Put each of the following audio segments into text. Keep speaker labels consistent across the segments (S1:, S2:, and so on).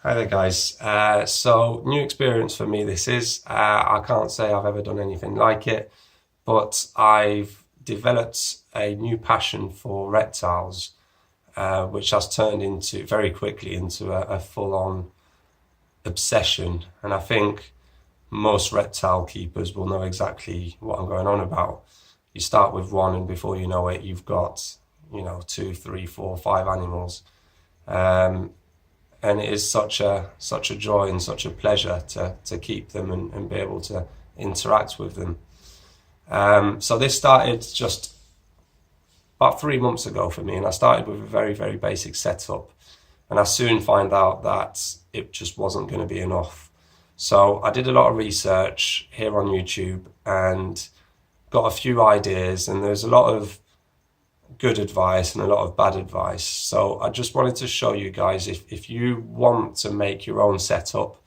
S1: Hi there, guys. So, new experience for me this is. I can't say I've ever done anything like it, but I've developed a new passion for reptiles, which has turned into very quickly into a full-on obsession. And I think most reptile keepers will know exactly what I'm going on about. You start with one, and before you know it, you've got, two, three, four, five animals. Um, and it is such a joy and such a pleasure to keep them and be able to interact with them. So this started just about 3 months ago for me, and I started with a very basic setup, and I soon find out that it just wasn't going to be enough. So I did a lot of research here on YouTube and got a few ideas, and there's a lot of good advice and a lot of bad advice. So I just wanted to show you guys, if you want to make your own setup,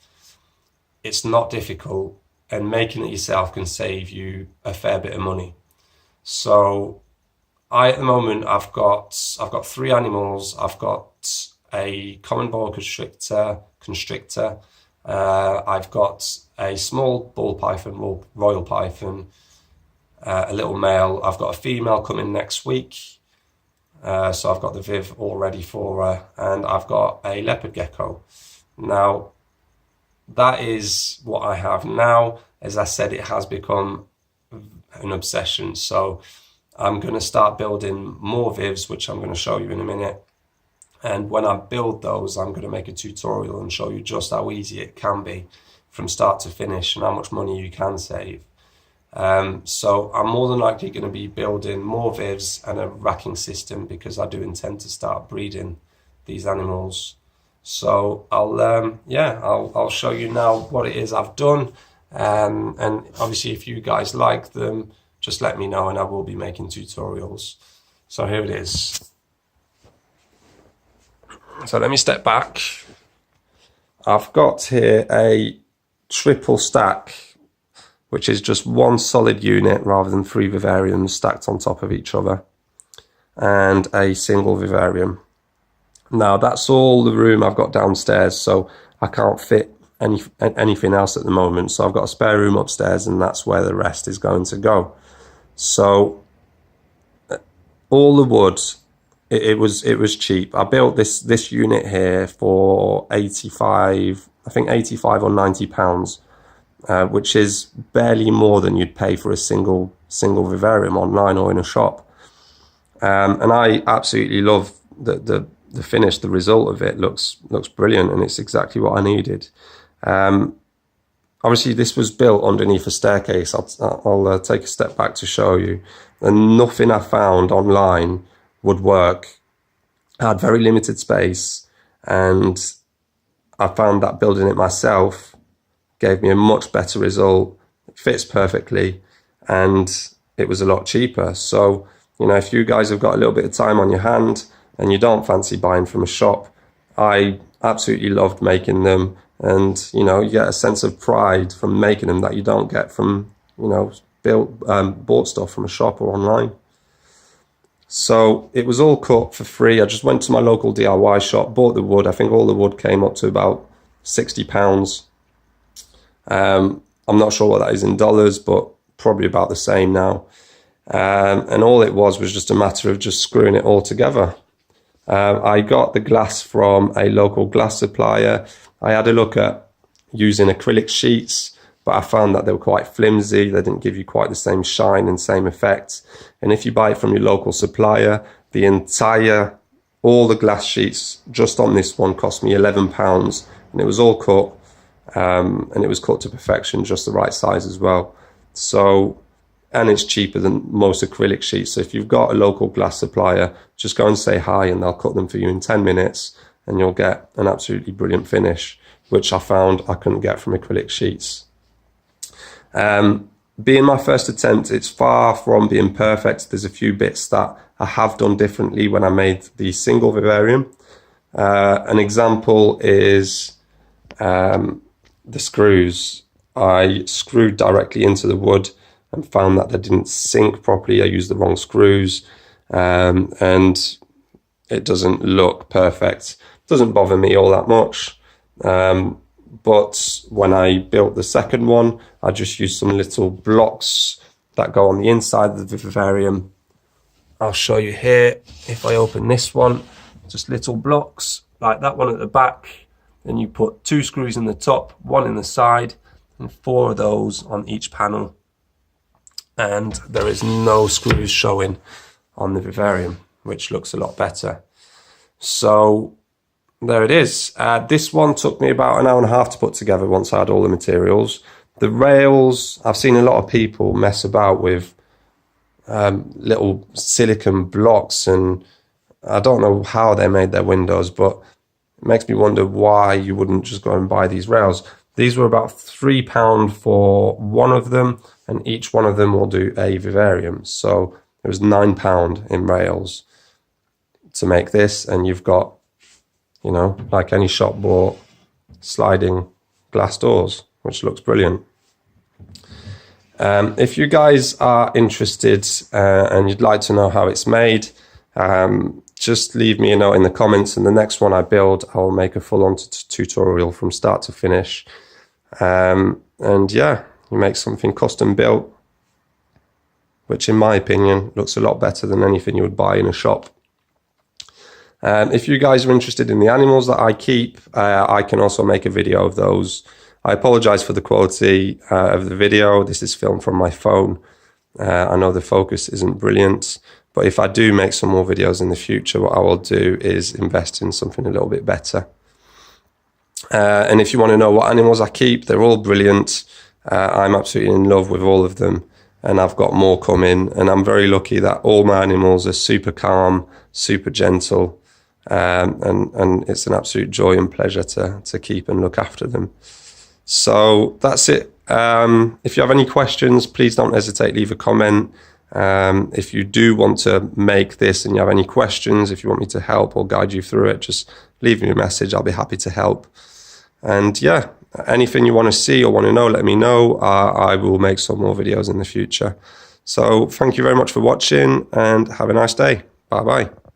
S1: it's not difficult, and making it yourself can save you a fair bit of money. So at the moment I've got three animals. I've got a common boa constrictor. I've got a small ball python, royal python, a little male. I've got a female coming next week. So I've got the Viv all ready for her, and I've got a leopard gecko. Now, that is what I have now. As I said, it has become an obsession. So I'm going to start building more Vivs, which I'm going to show you in a minute. And when I build those, I'm going to make a tutorial and show you just how easy it can be from start to finish and how much money you can save. So I'm more than likely going to be building more Vivs and a racking system, because I do intend to start breeding these animals. So I'll show you now what it is I've done. And obviously if you guys like them, just let me know and I will be making tutorials. So here it is. So let me step back. I've got here a triple stack, which is just one solid unit rather than three vivariums stacked on top of each other, and a single vivarium. Now that's all the room I've got downstairs, so I can't fit anything else at the moment. So I've got a spare room upstairs, and that's where the rest is going to go. So all the wood, it was cheap. I built this unit here for 85 or 90 pounds. Which is barely more than you'd pay for a single vivarium online or in a shop. And I absolutely love the finish. The result of it looks brilliant, and it's exactly what I needed. Obviously this was built underneath a staircase. I'll take a step back to show you. And nothing I found online would work. I had very limited space, and I found that building it myself gave me a much better result. It fits perfectly, and it was a lot cheaper. So, if you guys have got a little bit of time on your hand and you don't fancy buying from a shop, I absolutely loved making them. And, you get a sense of pride from making them that you don't get from, bought stuff from a shop or online. So it was all cut for free. I just went to my local DIY shop, bought the wood. I think all the wood came up to about £60. I'm not sure what that is in dollars, but probably about the same now. And all it was just a matter of just screwing it all together. I got the glass from a local glass supplier. I had a look at using acrylic sheets, but I found that they were quite flimsy. They didn't give you quite the same shine and same effect. And if you buy it from your local supplier, all the glass sheets just on this one cost me £11, and it was all cut. And it was cut to perfection, just the right size as well. So, and it's cheaper than most acrylic sheets. So if you've got a local glass supplier, just go and say hi, and they'll cut them for you in 10 minutes, and you'll get an absolutely brilliant finish, which I found I couldn't get from acrylic sheets. Being my first attempt, it's far from being perfect. There's a few bits that I have done differently when I made the single vivarium. An example is the screws. I screwed directly into the wood and found that they didn't sink properly. I used the wrong screws, and it doesn't look perfect. It doesn't bother me all that much, But when I built the second one, I just used some little blocks that go on the inside of the vivarium. I'll show you here, if I open this one, just little blocks like that one at the back. Then you put 2 screws in the top, 1 in the side, and 4 of those on each panel. And there is no screws showing on the vivarium, which looks a lot better. So there it is. This one took me about an hour and a half to put together once I had all the materials. The rails, I've seen a lot of people mess about with little silicon blocks, and I don't know how they made their windows, but it makes me wonder why you wouldn't just go and buy these rails. These were about £3 for one of them, and each one of them will do a vivarium. So it was £9 in rails to make this, and you've got, you know, like any shop bought sliding glass doors, which looks brilliant. If you guys are interested and you'd like to know how it's made, just leave me a note in the comments, and the next one I build, I'll make a full-on tutorial from start to finish. And yeah, you make something custom built, which in my opinion looks a lot better than anything you would buy in a shop. If you guys are interested in the animals that I keep, I can also make a video of those. I apologize for the quality of the video. This is filmed from my phone. I know the focus isn't brilliant, but if I do make some more videos in the future, what I will do is invest in something a little bit better. And if you want to know what animals I keep, they're all brilliant. I'm absolutely in love with all of them, and I've got more coming. And I'm very lucky that all my animals are super calm, super gentle, and it's an absolute joy and pleasure to keep and look after them. So that's it. If you have any questions, please don't hesitate, leave a comment. If you do want to make this and you have any questions, if you want me to help or guide you through it, just leave me a message. I'll be happy to help. And yeah, anything you want to see or want to know, let me know. I will make some more videos in the future. So thank you very much for watching, and have a nice day. Bye bye.